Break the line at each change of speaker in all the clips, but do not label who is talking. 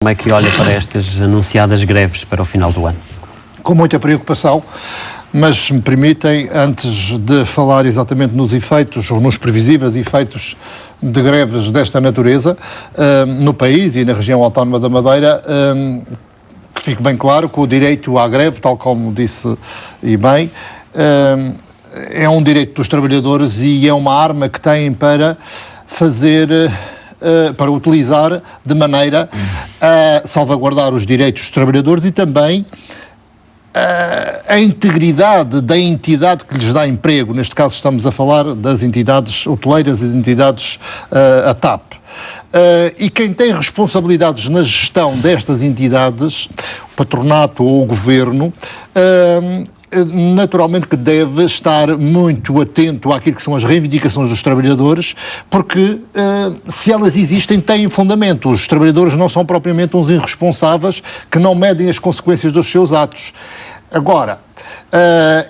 Como é que olha para estas anunciadas greves para o final do ano?
Com muita preocupação, mas se me permitem, antes de falar exatamente nos efeitos, ou nos previsíveis efeitos de greves desta natureza, no país e na região autónoma da Madeira, que fique bem claro que o direito à greve, tal como disse e bem, é um direito dos trabalhadores e é uma arma que têm para fazer... para utilizar de maneira a salvaguardar os direitos dos trabalhadores e também a integridade da entidade que lhes dá emprego. Neste caso estamos a falar das entidades hoteleiras e das entidades a TAP. E quem tem responsabilidades na gestão destas entidades, o patronato ou o governo, naturalmente que deve estar muito atento àquilo que são as reivindicações dos trabalhadores, porque se elas existem, têm fundamento. Os trabalhadores não são propriamente uns irresponsáveis que não medem as consequências dos seus atos. Agora,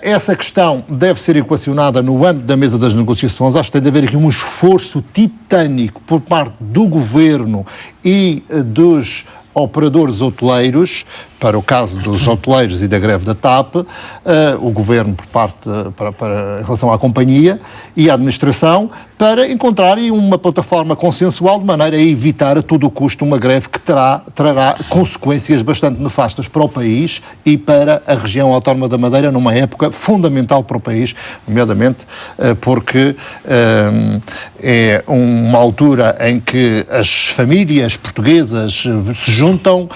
essa questão deve ser equacionada no âmbito da mesa das negociações. Acho que tem de haver aqui um esforço titânico por parte do governo e dos operadores hoteleiros, para o caso dos hoteleiros e da greve da TAP, o governo por parte, em relação à companhia e à administração, para encontrarem uma plataforma consensual de maneira a evitar a todo o custo uma greve que trará consequências bastante nefastas para o país e para a região autónoma da Madeira numa época fundamental para o país, nomeadamente porque é uma altura em que as famílias portuguesas se juntam,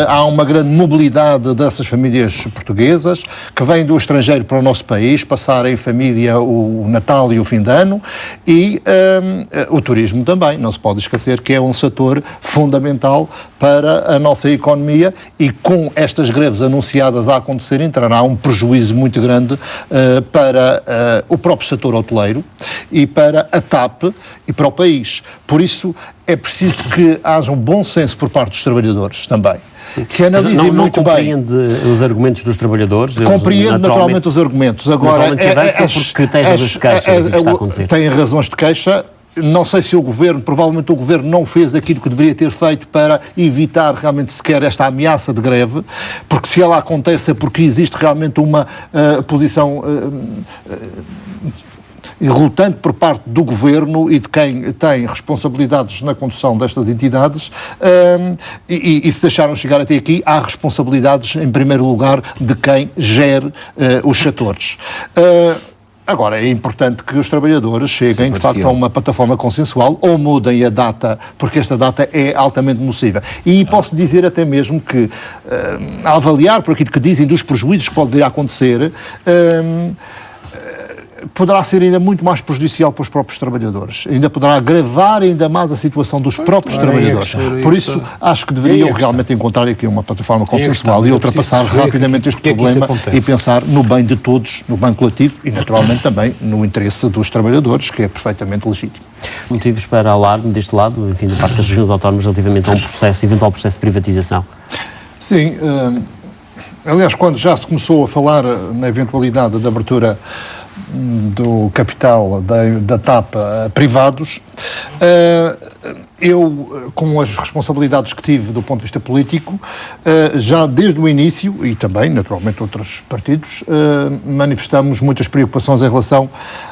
há uma grande mobilidade dessas famílias portuguesas que vêm do estrangeiro para o nosso país, passar em família o Natal e o fim de ano e o turismo também. Não se pode esquecer que é um setor fundamental para a nossa economia e com estas greves anunciadas a acontecerem trará um prejuízo muito grande para o próprio setor hoteleiro e para a TAP e para o país. Por isso é preciso que haja um bom senso por parte dos trabalhadores também. Que analisem muito bem.
Não compreende os argumentos dos trabalhadores?
Compreendo naturalmente os argumentos. Agora,
porque tem razões de queixa do que está a acontecer.
Tem razões de queixa. Não sei se o governo, provavelmente o governo não fez aquilo que deveria ter feito para evitar realmente sequer esta ameaça de greve, porque se ela acontece é porque existe realmente uma posição relutante por parte do governo e de quem tem responsabilidades na condução destas entidades e se deixaram chegar até aqui, há responsabilidades em primeiro lugar de quem gere os setores. Agora, é importante que os trabalhadores cheguem, de facto, a uma plataforma consensual ou mudem a data, porque esta data é altamente nociva. E posso dizer até mesmo que, a avaliar por aquilo que dizem dos prejuízos que pode vir a acontecer, poderá ser ainda muito mais prejudicial para os próprios trabalhadores. Ainda poderá agravar ainda mais a situação dos próprios trabalhadores. Por isso, acho que deveriam realmente encontrar aqui uma plataforma consensual e ultrapassar rapidamente este problema e pensar no bem de todos, no bem coletivo e, naturalmente, também no interesse dos trabalhadores, que é perfeitamente legítimo.
Motivos para alarme deste lado, enfim, da parte das regiões autónomas relativamente a um eventual processo de privatização?
Sim. Aliás, quando já se começou a falar na eventualidade da abertura do capital da TAP a privados, eu, com as responsabilidades que tive do ponto de vista político, já desde o início, e também, naturalmente, outros partidos, manifestamos muitas preocupações em relação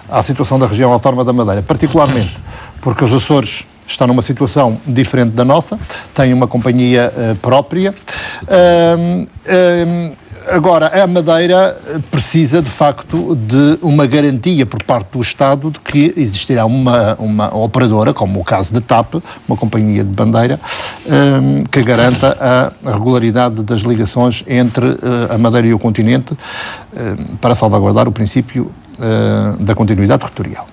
à situação da região autónoma da Madeira, particularmente porque os Açores estão numa situação diferente da nossa, têm uma companhia própria. Agora, a Madeira precisa, de facto, de uma garantia por parte do Estado de que existirá uma operadora, como o caso da TAP, uma companhia de bandeira, que garanta a regularidade das ligações entre a Madeira e o continente, para salvaguardar o princípio da continuidade territorial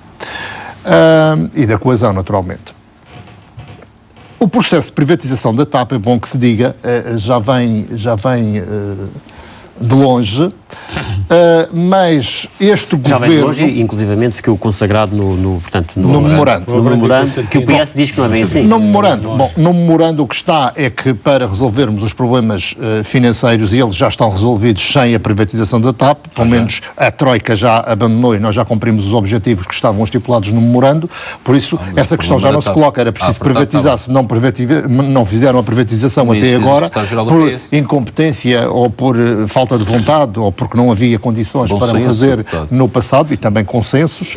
e da coesão, naturalmente. O processo de privatização da TAP, é bom que se diga, já vem de longe, mas este governo... Já vem de
longe, inclusivamente ficou consagrado no
memorando.
Que o PS diz que não é bem assim.
No memorando o que está é que para resolvermos os problemas financeiros, e eles já estão resolvidos sem a privatização da TAP, pelo menos a Troika já abandonou e nós já cumprimos os objetivos que estavam estipulados no memorando, por isso essa questão já não se coloca, era preciso privatizar, se não fizeram a privatização até agora, por incompetência ou por falta de vontade ou porque não havia condições para o fazer no passado e também consensos.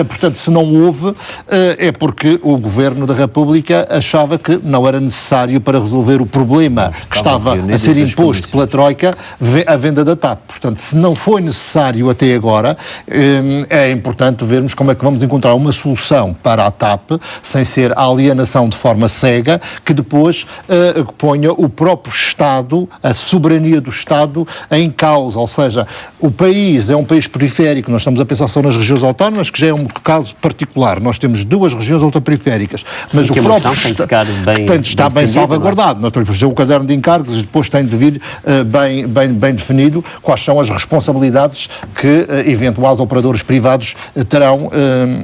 Portanto, se não houve, é porque o Governo da República achava que não era necessário para resolver o problema que estava a ser imposto pela Troika, a venda da TAP. Portanto, se não foi necessário até agora, é importante vermos como é que vamos encontrar uma solução para a TAP, sem ser a alienação de forma cega, que depois ponha o próprio Estado, a soberania do Estado em causa. Ou seja, o país é um país periférico, nós estamos a pensar só nas regiões autónomas, que já é um caso particular. Nós temos 2 regiões ultraperiféricas, mas o próprio Estado tem de estar bem salvaguardado. Não é? Por exemplo, o caderno de encargos depois tem de vir bem definido quais são as responsabilidades que eventuais operadores privados terão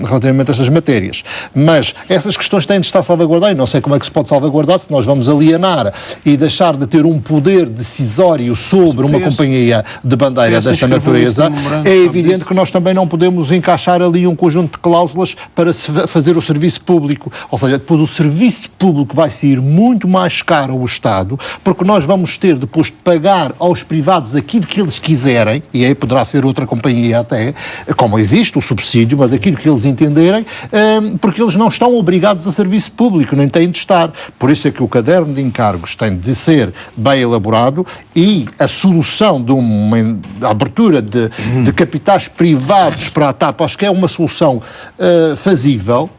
relativamente a estas matérias. Mas essas questões têm de estar salvaguardadas. Não sei como é que se pode salvaguardar se nós vamos alienar e deixar de ter um poder decisório sobre uma companhia de bandeira desta natureza. É evidente que nós também não podemos encaixar ali um conjunto de cláusulas para se fazer o serviço público. Ou seja, depois o serviço público vai sair muito mais caro ao Estado, porque nós vamos ter depois de pagar aos privados aquilo que eles quiserem, e aí poderá ser outra companhia até, como existe o subsídio, mas aquilo que eles entenderem, porque eles não estão obrigados a serviço público, nem têm de estar. Por isso é que o caderno de encargos tem de ser bem elaborado e a solução de uma abertura de capitais privados para a TAP, acho que é uma solução fazível,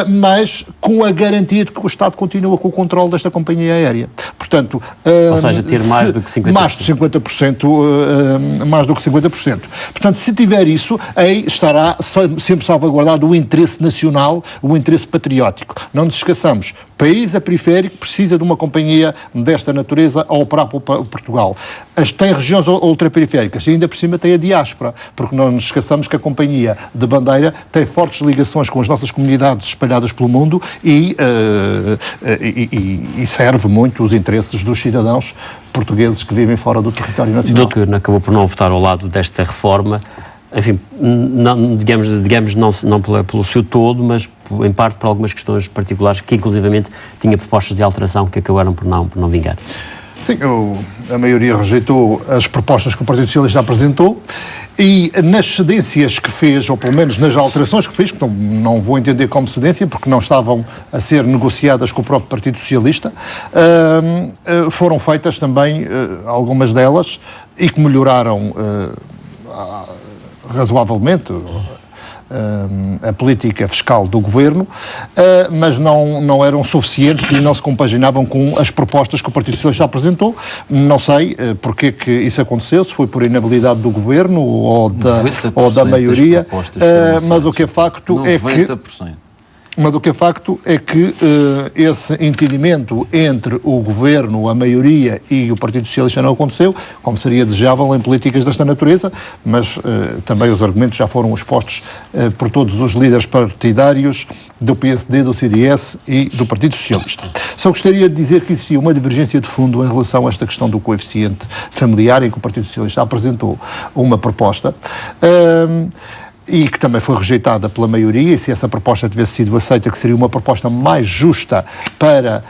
mas com a garantia de que o Estado continua com o controle desta companhia aérea. Portanto,
ou seja, ter mais do que 50%.
Mais do que 50%. Portanto, se tiver isso, aí estará sempre salvaguardado o interesse nacional, o interesse patriótico. Não nos esqueçamos, o país periférico precisa de uma companhia desta natureza a operar para Portugal. Tem regiões ultraperiféricas e ainda por cima tem a diáspora, porque não nos esqueçamos que a companhia de bandeira tem fortes ligações com as nossas comunidades espalhadas pelo mundo e serve muito os interesses dos cidadãos portugueses que vivem fora do território nacional.
Doutor, acabou por não votar ao lado desta reforma, enfim, digamos não pelo seu todo, mas em parte por algumas questões particulares que inclusivamente tinha propostas de alteração que acabaram por não vingar.
Sim, a maioria rejeitou as propostas que o Partido Socialista apresentou e nas cedências que fez, ou pelo menos nas alterações que fez, que não vou entender como cedência, porque não estavam a ser negociadas com o próprio Partido Socialista, foram feitas também algumas delas e que melhoraram razoavelmente a política fiscal do Governo, mas não eram suficientes e não se compaginavam com as propostas que o Partido Socialista apresentou. Não sei porque que isso aconteceu, se foi por inabilidade do Governo ou da maioria, mas o que é facto é que... Mas o que é facto é que esse entendimento entre o Governo, a maioria e o Partido Socialista não aconteceu, como seria desejável em políticas desta natureza, mas também os argumentos já foram expostos por todos os líderes partidários do PSD, do CDS e do Partido Socialista. Só gostaria de dizer que existia uma divergência de fundo em relação a esta questão do coeficiente familiar, em que o Partido Socialista apresentou uma proposta e que também foi rejeitada pela maioria, e se essa proposta tivesse sido aceita, que seria uma proposta mais justa para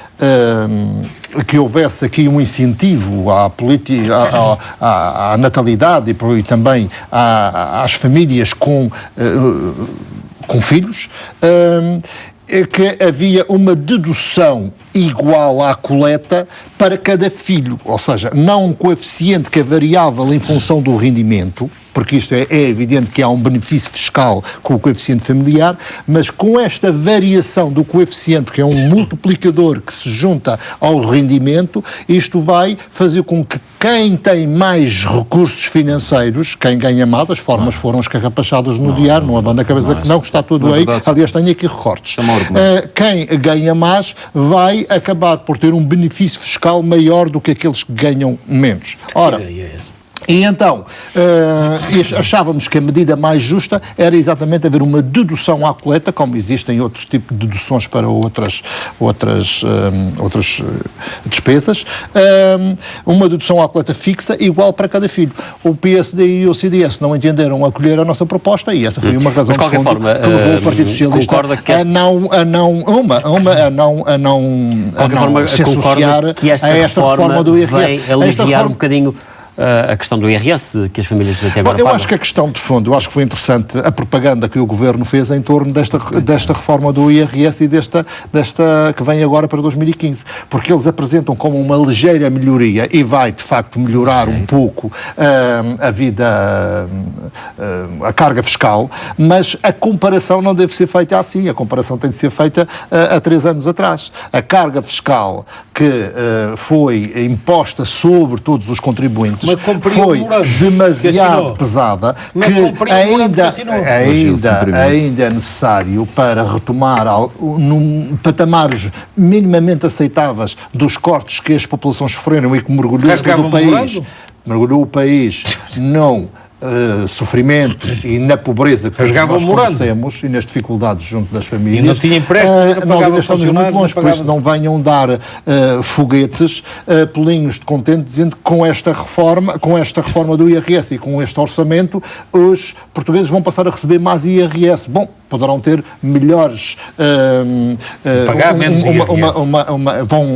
que houvesse aqui um incentivo à natalidade e também às famílias com filhos, que havia uma dedução igual à coleta para cada filho, ou seja, não um coeficiente que é variável em função do rendimento, porque isto é evidente que há um benefício fiscal com o coeficiente familiar, mas com esta variação do coeficiente, que é um multiplicador que se junta ao rendimento, isto vai fazer com que quem tem mais recursos financeiros, quem ganha mais, as formas foram escarrapachadas no diário, não abanda a cabeça que não, que está tudo aí, aliás tenho aqui recortes. Quem ganha mais vai acabar por ter um benefício fiscal maior do que aqueles que ganham menos. Ora, E então, achávamos que a medida mais justa era exatamente haver uma dedução à coleta, como existem outros tipos de deduções para outras despesas, uma dedução à coleta fixa igual para cada filho. O PSD e o CDS não entenderam acolher a nossa proposta e essa foi uma razão de fundo que levou o Partido Socialista a não se associar
que esta
a esta reforma do IRS.
Vem aliviar um bocadinho a questão do IRS, que as famílias até agora
pagam. Eu acho que a questão de fundo, eu acho que foi interessante a propaganda que o Governo fez em torno desta reforma do IRS e desta que vem agora para 2015, porque eles apresentam como uma ligeira melhoria e vai, de facto, melhorar um pouco a vida, a carga fiscal, mas a comparação não deve ser feita assim, a comparação tem de ser feita há 3 anos atrás. A carga fiscal que foi imposta sobre todos os contribuintes foi demasiado pesada, que ainda é necessário para retomar patamares minimamente aceitáveis dos cortes que as populações sofreram e que mergulhou o país não sofrimento e na pobreza que nós conhecemos e nas dificuldades junto das famílias.
E não tinha empréstimos,
nós ainda estamos muito longe, por isso não venham dar foguetes, pelinhos de contente, dizendo que com esta reforma do IRS e com este orçamento, os portugueses vão passar a receber mais IRS. Bom, poderão ter melhores...
pagar menos IRS.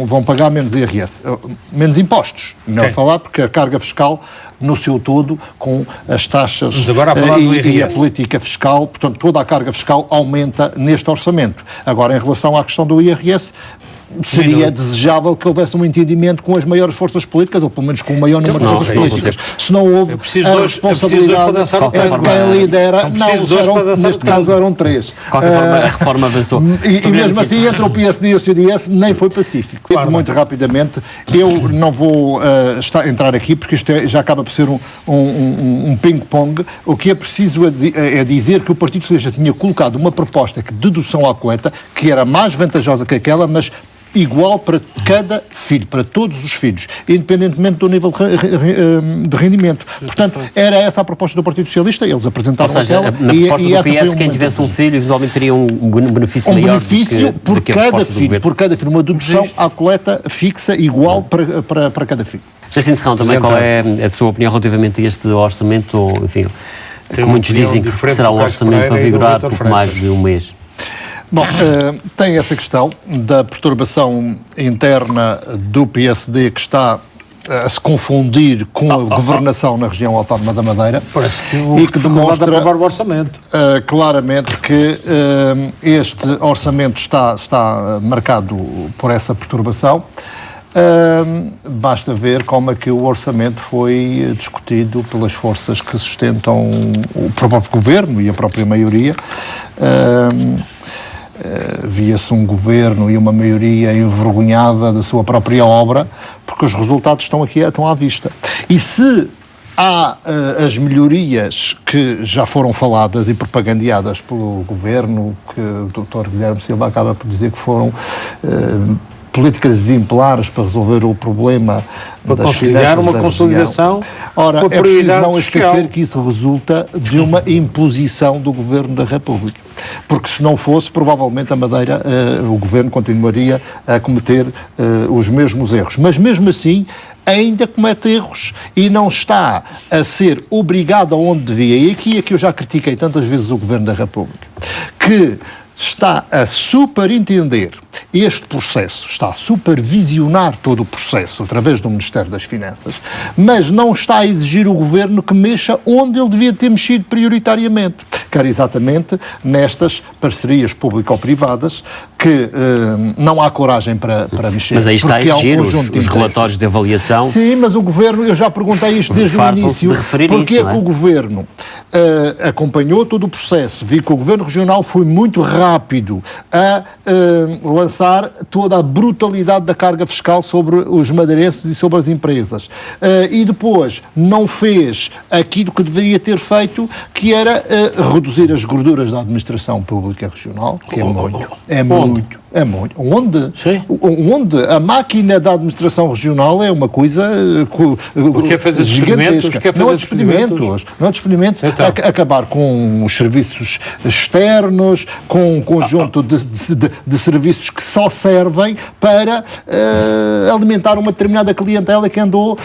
Vão pagar menos IRS. Menos impostos. Não a falar, porque a carga fiscal, no seu todo, com as taxas e a política fiscal, portanto, toda a carga fiscal aumenta neste orçamento. Agora, em relação à questão do IRS, seria desejável que houvesse um entendimento com as maiores forças políticas, ou pelo menos com o maior número de forças políticas. Se não houve, a responsabilidade é de quem lidera. Neste caso eram 3.
De qualquer forma, a reforma avançou.
E mesmo assim, entre o PSD e o CDS, nem foi pacífico. Muito rapidamente, eu não vou entrar aqui, porque isto já acaba por ser um ping-pong. O que é preciso é dizer que o Partido Socialista tinha colocado uma proposta de dedução à coleta, que era mais vantajosa que aquela, mas igual para cada filho, para todos os filhos, independentemente do nível de rendimento. Portanto, era essa a proposta do Partido Socialista, eles apresentaram
aquela. Na proposta do PS, quem tivesse um filho, eventualmente teria um benefício maior. Um benefício
por cada filho, uma dedução à coleta fixa igual para cada filho.
Jacinto Serrão, também qual é a sua opinião relativamente a este orçamento, ou, enfim, muitos dizem que será um orçamento a vigorar pouco mais de um mês.
Bom, tem essa questão da perturbação interna do PSD que está a se confundir com a governação na região autónoma da Madeira e que demonstra
o orçamento.
Claramente que este orçamento está marcado por essa perturbação. Basta ver como é que o orçamento foi discutido pelas forças que sustentam o próprio governo e a própria maioria. Via-se um governo e uma maioria envergonhada da sua própria obra, porque os resultados estão à vista. E se há as melhorias que já foram faladas e propagandeadas pelo governo, que o Dr. Guilherme Silva acaba por dizer que foram políticas exemplares para resolver o problema das finanças
uma consolidação.
Ora, é preciso não esquecer que isso resulta de uma imposição do Governo da República. Porque se não fosse, provavelmente a Madeira, o Governo continuaria a cometer os mesmos erros. Mas mesmo assim, ainda comete erros e não está a ser obrigado aonde devia. E aqui é que eu já critiquei tantas vezes o Governo da República, que está a superintender este processo, está a supervisionar todo o processo através do Ministério das Finanças, mas não está a exigir o Governo que mexa onde ele devia ter mexido prioritariamente, que era exatamente nestas parcerias público-privadas que não há coragem para mexer.
Mas aí está a exigir os relatórios de avaliação.
Sim, mas o Governo, eu já perguntei isto desde o início, porque é que o Governo acompanhou todo o processo, vi que o Governo Regional foi muito rápido a lançar toda a brutalidade da carga fiscal sobre os madeirenses e sobre as empresas. E depois não fez aquilo que deveria ter feito, que era reduzir as gorduras da administração pública regional, que é muito. É muito. Onde a máquina da administração regional é uma coisa gigantesca. Não há despedimentos. Então. Acabar com os serviços externos, com um conjunto de serviços que só servem para alimentar uma determinada clientela que andou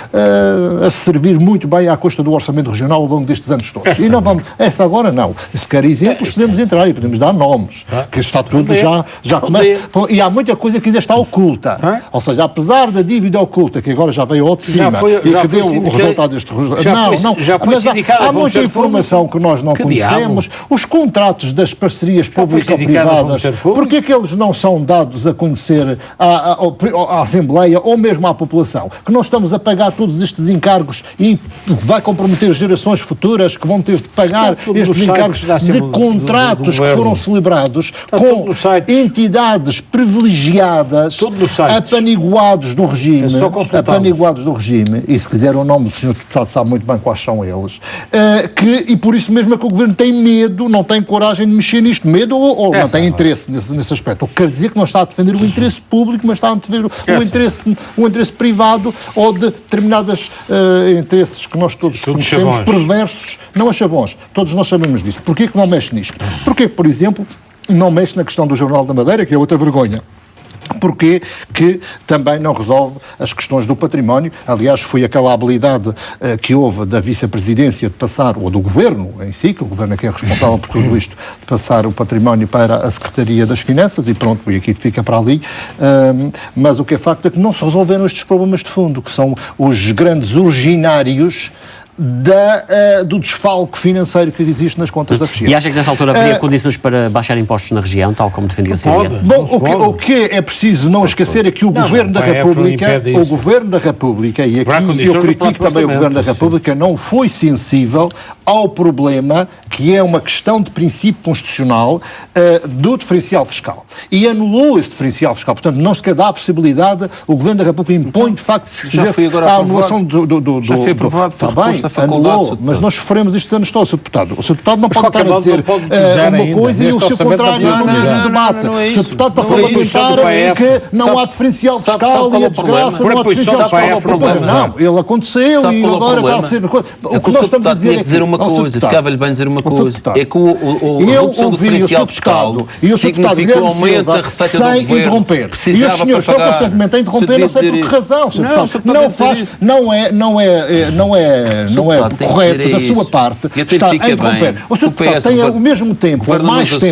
a servir muito bem à custa do orçamento regional ao longo destes anos todos. E não vamos... Essa agora não. Se quer exemplos, podemos entrar e podemos dar nomes. Que está tudo já começa... E há muita coisa que ainda está oculta. Ou seja, apesar da dívida oculta, que agora já veio ao de cima e que deu o resultado deste... Mas há muita informação que nós não conhecemos. Os contratos das parcerias público-privadas, porquê é que eles não são dados a conhecer à Assembleia ou mesmo à população? Que nós estamos a pagar todos estes encargos e vai comprometer gerações futuras que vão ter de pagar estes encargos de contratos que foram celebrados com entidades privilegiadas, apaniguados do regime, e se quiser o nome do senhor deputado sabe muito bem quais são eles, e por isso mesmo é que o Governo tem medo, não tem coragem de mexer nisto, medo ou não tem interesse nesse aspecto. O que quer dizer que não está a defender o interesse público, mas está a defender o interesse privado ou de determinados interesses que nós todos conhecemos, perversos, não a chavões, todos nós sabemos disso. Porquê que não mexe nisto? Porquê que, por exemplo, não mexe na questão do Jornal da Madeira, que é outra vergonha? Porquê que também não resolve as questões do património? Aliás, foi aquela habilidade que houve da vice-presidência de passar, ou do governo em si, que o governo é que é responsável por tudo isto, de passar o património para a Secretaria das Finanças, e pronto, e aqui fica para ali. Mas o que é facto é que não se resolveram estes problemas de fundo, que são os grandes originários do desfalque financeiro que existe nas contas da região.
E acha que nessa altura haveria condições para baixar impostos na região, tal como defendia o CDS?
Bom, o que é preciso não esquecer é que o Governo da República, e aqui eu critico também o Governo da República, não foi sensível ao problema que é uma questão de princípio constitucional do diferencial fiscal. E anulou esse diferencial fiscal. Portanto, não se dá a possibilidade, o Governo da República impõe, de facto, se fizesse a anulação
já foi aprovado,
está bem, anulou, mas nós sofremos estes anos todos, Sr. Deputado. O Sr. Deputado não pode estar a dizer uma coisa e o seu contrário no mesmo debate. O Sr. Deputado está a lamentar que não há diferencial fiscal e a desgraça não há diferencial fiscal. Não, ele aconteceu e agora está a ser...
O que nós estamos a dizer é dizer uma coisa, ficava-lhe bem dizer uma coisa, é que a redução do diferencial fiscal significa o aumento da receita do governo.
E os senhores estão constantemente a interromper, não sei por que razão, Sr. Deputado. Não é correto da sua parte estar a interromper. O Sr. Deputado tem o mesmo tempo,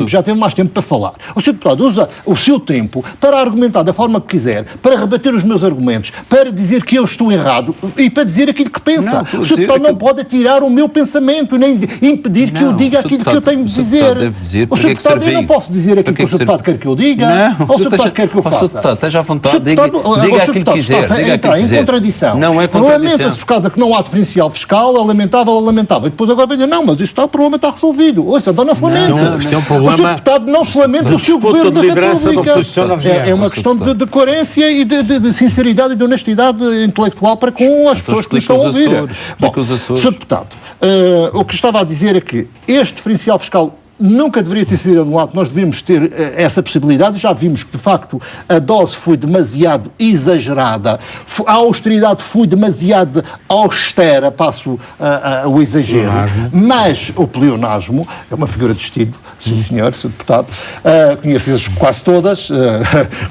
já teve mais tempo para falar. O Sr. Deputado usa o seu tempo para argumentar da forma que quiser, para rebater os meus argumentos, para dizer que eu estou errado e para dizer aquilo que pensa. O Sr. Deputado não pode tirar o meu pensamento, nem impedir que eu diga aquilo que eu tenho de dizer. O Sr. Deputado, eu não posso dizer aquilo que o Sr. Deputado quer que eu diga, ou o Sr. Deputado quer que eu faça.
O Sr. Deputado, esteja à vontade, diga aquilo que quiser.
Está a entrar em contradição.
Não é contradição.
Lamenta-se por causa que não há diferencial fiscal, é lamentável. E depois agora vai dizer, não, mas o problema está resolvido. Ouça, então não se lamenta. O Sr. Deputado não se lamenta, o seu Governo da República. É uma questão de coerência e de sinceridade e de honestidade intelectual para com as pessoas que nos estão a ouvir. Bom, Sr. Deputado, o que estava a dizer é que este diferencial fiscal nunca deveria ter sido anulado. Nós devíamos ter essa possibilidade. Já vimos que, de facto, a dose foi demasiado exagerada, a austeridade foi demasiado austera, passo o exagero. Mas o pleonasmo é uma figura de estilo, sim senhor, Sr. Deputado. Conheço-as quase todas.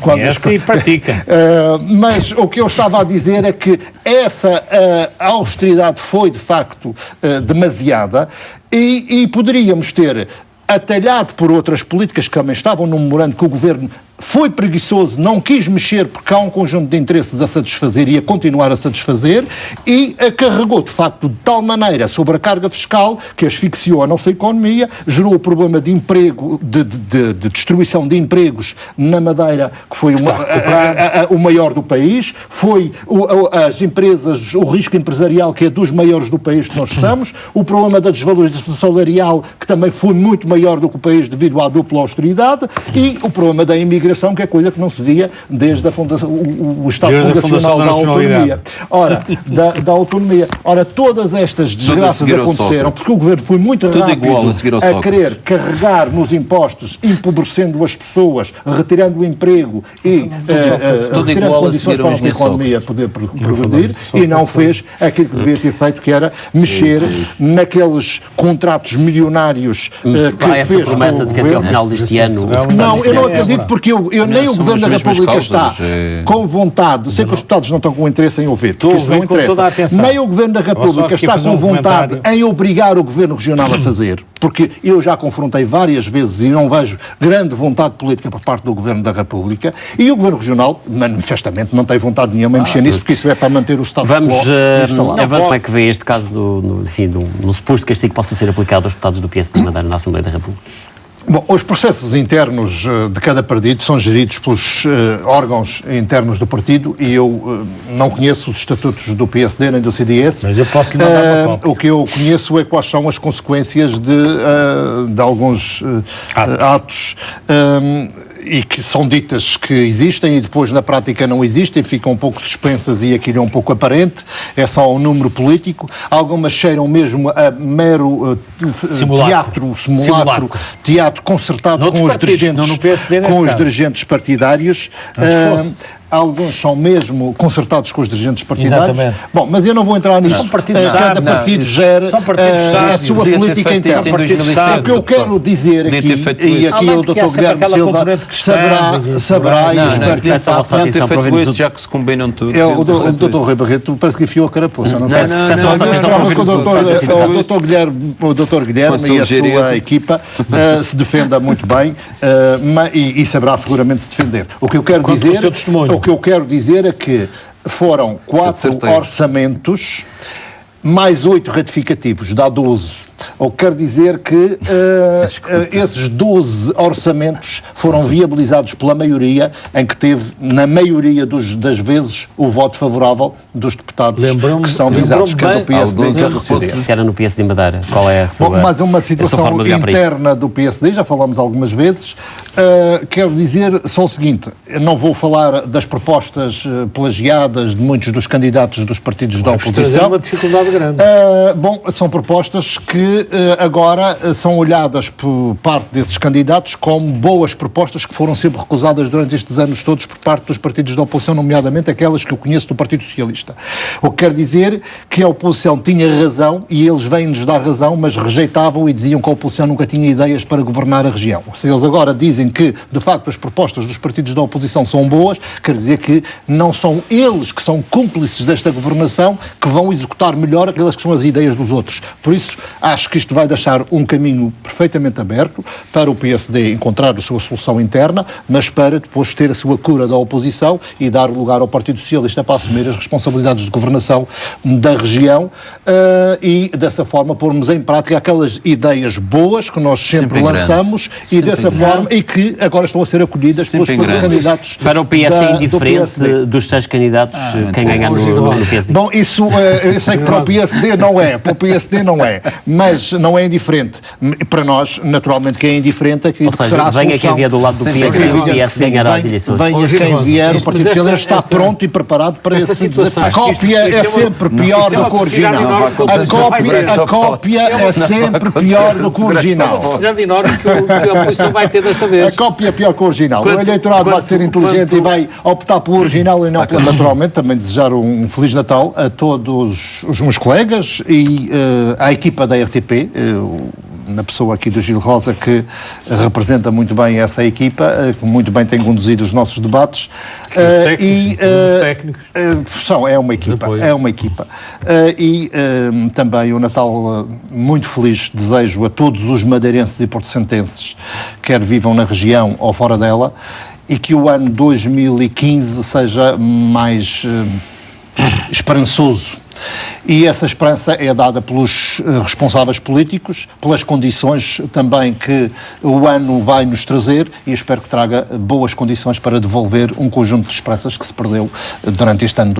Conhece e pratica.
Mas o que eu estava a dizer é que essa austeridade foi, de facto, demasiada e poderíamos ter atalhado por outras políticas que também estavam no memorando que o Governo foi preguiçoso, não quis mexer porque há um conjunto de interesses a satisfazer e a continuar a satisfazer e carregou, de facto, de tal maneira sobre a carga fiscal que asfixiou a nossa economia, gerou o problema de emprego, de destruição de empregos na Madeira, que foi o maior do país, foi as empresas, o risco empresarial que é dos maiores do país que nós estamos, o problema da desvalorização salarial que também foi muito maior do que o país devido à dupla austeridade e o problema da imigração imigração, que é coisa que não se via desde a fundação, o Estado fundacional da autonomia. Ora, da autonomia. Ora, todas estas desgraças aconteceram porque o governo foi muito rápido a querer carregar nos impostos, empobrecendo as pessoas, retirando o emprego e retirando condições para a economia poder progredir, e não fez aquilo que devia ter feito, que era mexer naqueles contratos milionários que
essa
fez
promessa de que até ao final deste ano...
Não, eu não acredito, porque nem o Governo da República está com vontade, sei que os deputados não estão com interesse em ouvir, porque isso não interessa, nem o Governo da República está com vontade em obrigar o Governo Regional a fazer, porque eu já confrontei várias vezes e não vejo grande vontade política por parte do Governo da República, e o Governo Regional manifestamente não tem vontade nenhuma em mexer nisso, porque isso é para manter o status quo instalado.
Como é que vê este caso no suposto castigo que possa ser aplicado aos deputados do PSD de Madeira na Assembleia da República?
Bom, os processos internos de cada partido são geridos pelos órgãos internos do partido, e eu não conheço os estatutos do PSD nem do CDS.
Mas eu posso lhe mandar uma cópia.
O que eu conheço é quais são as consequências de alguns atos e que são ditas que existem e depois na prática não existem, ficam um pouco suspensas e aquilo é um pouco aparente, é só um número político. Algumas cheiram mesmo a mero simulacro, teatro concertado com os dirigentes partidários. Alguns são mesmo concertados com os dirigentes partidários.
Exatamente.
Bom, mas eu não vou entrar nisso. Cada partido gera a sua política interna. O que eu quero dizer aqui, e aqui o Dr. Guilherme Silva saberá e espero que faça.
Ter feito isso, já que se combinam tudo.
O Dr. Rui Barreto parece que enfiou a carapuça. Não sei. O Dr. Guilherme e a sua equipa se defenda muito bem e saberá seguramente se defender. O que eu quero dizer é que foram 4 orçamentos mais 8 ratificativos, dá 12. O que quer dizer que esses 12 orçamentos foram viabilizados pela maioria, em que teve, na maioria das vezes, o voto favorável dos deputados que são visados, que é do PSD e do CDS.
Se era no PSD de Madeira, qual é a sua...
Bom, mas é uma situação interna do PSD, já falamos algumas vezes. Quero dizer só o seguinte, não vou falar das propostas plagiadas de muitos dos candidatos dos partidos da oposição.
É uma dificuldade grande.
Bom, são propostas que agora são olhadas por parte desses candidatos como boas propostas que foram sempre recusadas durante estes anos todos por parte dos partidos da oposição, nomeadamente aquelas que eu conheço do Partido Socialista. O que quer dizer que a oposição tinha razão e eles vêm-nos dar razão, mas rejeitavam e diziam que a oposição nunca tinha ideias para governar a região. Se eles agora dizem que, de facto, as propostas dos partidos da oposição são boas, quer dizer que não são eles que são cúmplices desta governação que vão executar melhor aquelas que são as ideias dos outros. Por isso, acho que isto vai deixar um caminho perfeitamente aberto para o PSD encontrar a sua solução interna, mas para depois ter a sua cura da oposição e dar lugar ao Partido Socialista para assumir as responsabilidades de governação da região e, dessa forma, pormos em prática aquelas ideias boas que nós sempre lançamos e dessa forma, e que agora estão a ser acolhidas pelos candidatos.
Para o PS é indiferente dos 6 candidatos quem ganhar no PSD?
Bom, isso eu sei que para o PSD não é, mas não é indiferente. Para nós, naturalmente, quem é indiferente é que será a solução.
Venha quem vier do lado do PS e o PS ganhará as eleições.
Venha quem vier, o Partido Socialista está pronto e preparado para esse desafio. A cópia é sempre pior do que o original. A cópia é sempre pior do que o original.
A oposição vai ter desta vez.
A cópia é pior que o original. O eleitorado vai ser inteligente e vai optar pelo original e não pelo... Naturalmente, também desejar um Feliz Natal a todos os meus colegas e à equipa da RTP, na pessoa aqui do Gil Rosa, que representa muito bem essa equipa, que muito bem tem conduzido os nossos debates.
Os técnicos.
É uma equipa. E também o Natal muito feliz desejo a todos os madeirenses e portocentenses, quer vivam na região ou fora dela, e que o ano 2015 seja mais esperançoso. E essa esperança é dada pelos responsáveis políticos, pelas condições também que o ano vai nos trazer, e espero que traga boas condições para devolver um conjunto de esperanças que se perdeu durante este ano.